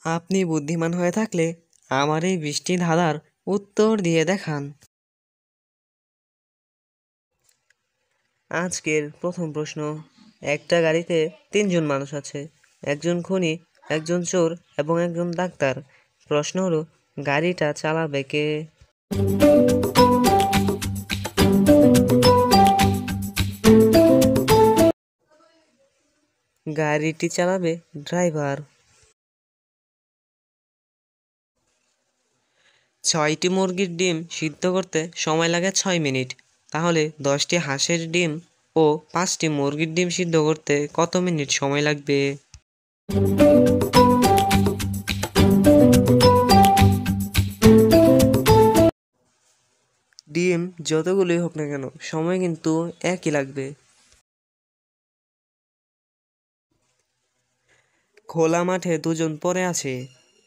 আপনি বুদ্ধিমান হয়ে থাকলে আমার এই বৃষ্টি ধাঁধার উত্তর দিয়ে দেখান। আজকের প্রথম প্রশ্ন, একটা গাড়িতে 3জন মানুষ আছে, একজন খুনি, একজন চোর এবং একজন ডাক্তার। প্রশ্ন হলো, গাড়িটা চালাবে কে? গাড়িটি চালাবে ড্রাইভার। 6টি মুরগির ডিম সিদ্ধ করতে সময় লাগে 6 মিনিট, তাহলে 10টি হাঁসের ডিম ও 5টি মুরগির ডিম সিদ্ধ করতে কত মিনিট সময় লাগবে? ডিম যতগুলোই হোক না কেন সময় কিন্তু একই লাগবে। খোলা মাঠে দুজন পড়ে আছে,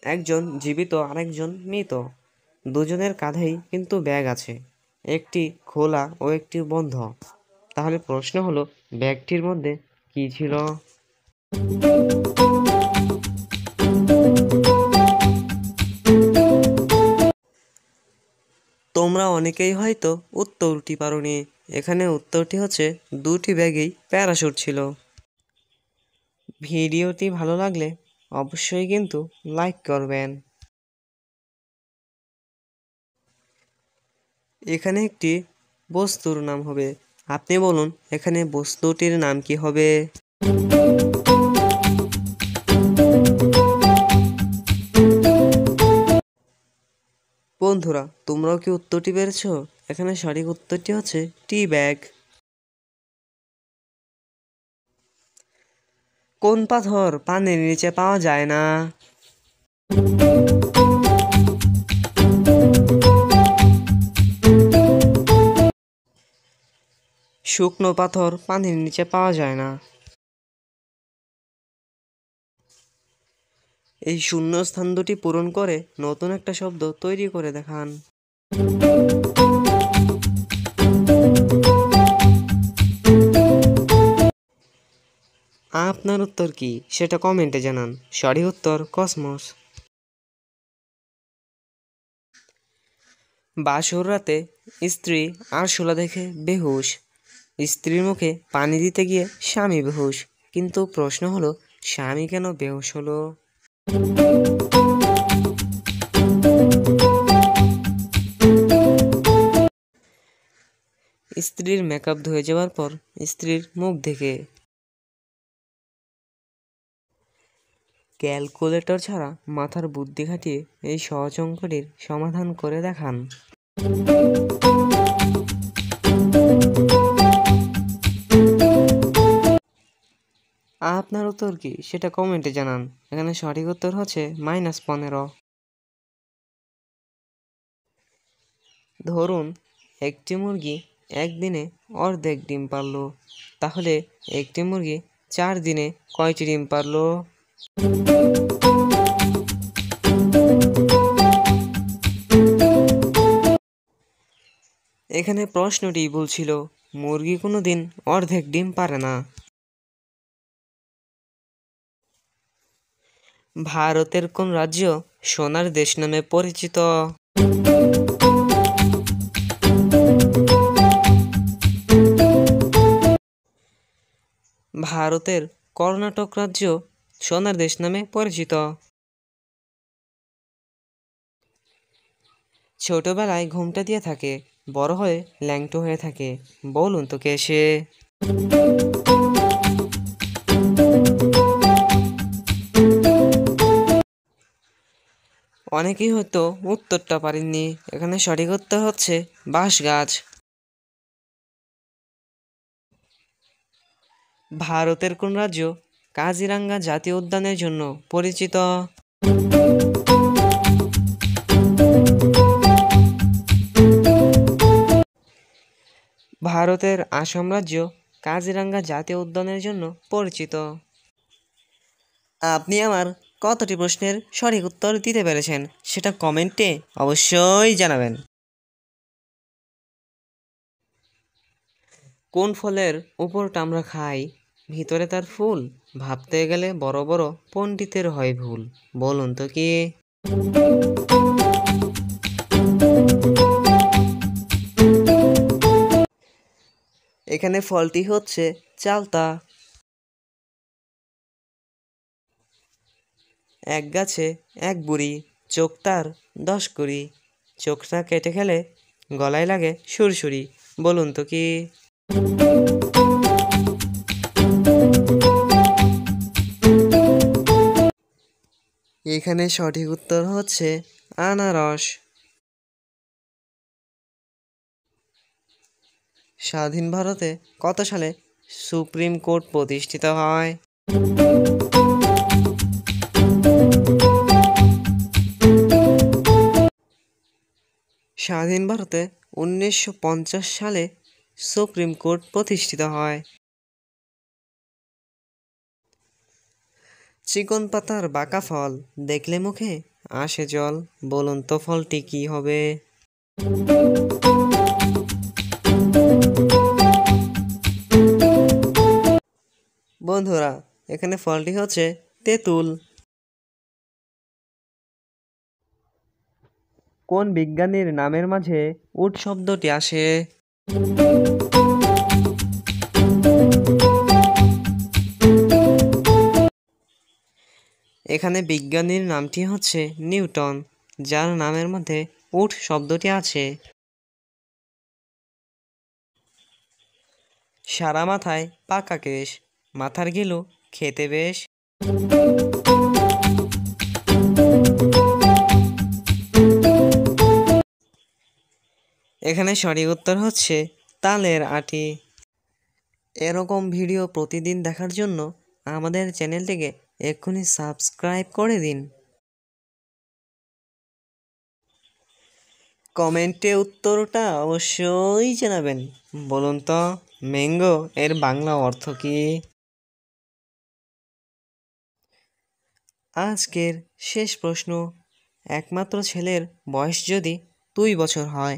একজন জীবিত আরেকজন মৃত। দুজনের কাঁধেই কিন্তু ব্যাগ আছে, একটি খোলা ও একটি বন্ধ। তাহলে প্রশ্ন হলো, ব্যাগটির মধ্যে কি ছিল? তোমরা অনেকেই হয়তো উত্তরটি পারোনি। এখানে উত্তরটি হচ্ছে, দুটি ব্যাগেই প্যারাশুট ছিল। ভিডিওটি ভালো লাগলে অবশ্যই কিন্তু লাইক করবেন। এখানে একটি বস্তুর নাম হবে, আপনি বলুন এখানে বস্তুটির নাম কি হবে? বন্ধুরা, তোমরাও কি উত্তরটি পেরেছো? এখানে সঠিক উত্তরটি হচ্ছে টি ব্যাগ। কোন পাথর পানির নিচে পাওয়া যায় না? শুকনো পাথর পানির নিচে পাওয়া যায় না। এই শূন্যস্থান দুটি পূরণ করে নতুন একটা শব্দ তৈরি করে দেখান। আপনার উত্তর কি সেটা কমেন্টে জানান। সঠিক উত্তর কসমস। বাসর রাতে স্ত্রী আরশোলা দেখে বেহুশ, স্ত্রীর মুখে পানি দিতে গিয়ে স্বামী বেহুশ, কিন্তু প্রশ্ন হলো, স্বামী কেন বেহুশ হলো? স্ত্রীর মেকআপ ধুয়ে যাওয়ার পর স্ত্রীর মুখ দেখে। ক্যালকুলেটর ছাড়া মাথার বুদ্ধি খাটিয়ে এই সহজ অঙ্কটির সমাধান করে দেখান। আপনার উত্তর কি সেটা কমেন্টে জানান। এখানে সঠিক উত্তর হচ্ছে -15। ধরুন একটি মুরগি একদিনে অর্ধেক ডিম পারল, তাহলে একটি মুরগি 4 দিনে কয়টি ডিম পারল? এখানে প্রশ্নটি বলছিল, মুরগি কোনোদিন অর্ধেক ডিম পারে না। ভারতের কোন রাজ্য সোনার দেশ নামে পরিচিত? ভারতের কর্ণাটক রাজ্য সোনার দেশ নামে পরিচিত। ছোটবেলায় ঘুমটা দিয়ে থাকে, বড় হয়ে ল্যাংটো হয়ে থাকে, বলুন তো কে সে? অনেকেই হয়তো উত্তরটা পারেননি। এখানে সঠিক উত্তর হচ্ছে বাঁশ গাছ। ভারতের কোন রাজ্য কাজিরাঙ্গা জাতীয় উদ্যানের জন্য পরিচিত? ভারতের আসাম রাজ্য কাজিরাঙ্গা জাতীয় উদ্যানের জন্য পরিচিত। আপনি আমার কতটি প্রশ্নের সঠিক উত্তর দিতে পেরেছেন সেটা কমেন্টে অবশ্যই জানাবেন। কোন ফলের উপরটা আমরা খাই, ভিতরে তার ফুল, ভাবতে গেলে বড় বড় পণ্ডিতের হয় ভুল। বলুন তো কি? এখানে ফলটি হচ্ছে চালতা। এক গাছে এক বুড়ি, চোখ তার 10 কুড়ি, চোখটা কেটে খেলে গলায় লাগে সুরসুরি। বলুন তো কি? এখানে সঠিক উত্তর হচ্ছে আনারস। স্বাধীন ভারতে কত সালে সুপ্রিম কোর্ট প্রতিষ্ঠিত হয়? স্বাধীন ভারতে 1950 সালে সুপ্রিম কোর্ট প্রতিষ্ঠিত হয়। চিকন পাতার বাঁকা ফল, দেখলে মুখে আসে জল। বলুন তো ফলটি কি হবে? বন্ধুরা, এখানে ফলটি হচ্ছে তেঁতুল। কোন বিজ্ঞানীর নামের মাঝে উট শব্দটি আসে? এখানে বিজ্ঞানীর নামটি হচ্ছে নিউটন, যার নামের মধ্যে উট শব্দটি আছে। সারা মাথায় পাকা কেশ, মাথার গিলু খেতে বেশ। এখানে সঠিক উত্তর হচ্ছে তালের আটি। এরকম ভিডিও প্রতিদিন দেখার জন্য আমাদের চ্যানেলটিকে এক্ষুনি সাবস্ক্রাইব করে দিন। কমেন্টে উত্তরটা অবশ্যই জানাবেন। বলুন তো ম্যাঙ্গো এর বাংলা অর্থ কি? আজকের শেষ প্রশ্ন, একমাত্র ছেলের বয়স যদি 2 বছর হয়,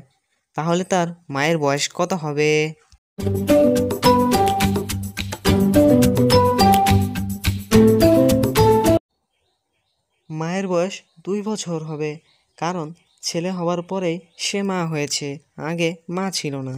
তাহলে তার মায়ের বয়স কত হবে? মায়ের বয়স 2 বছর হবে, কারণ ছেলে হওয়ার পরেই সে মা হয়েছে, আগে মা ছিল না।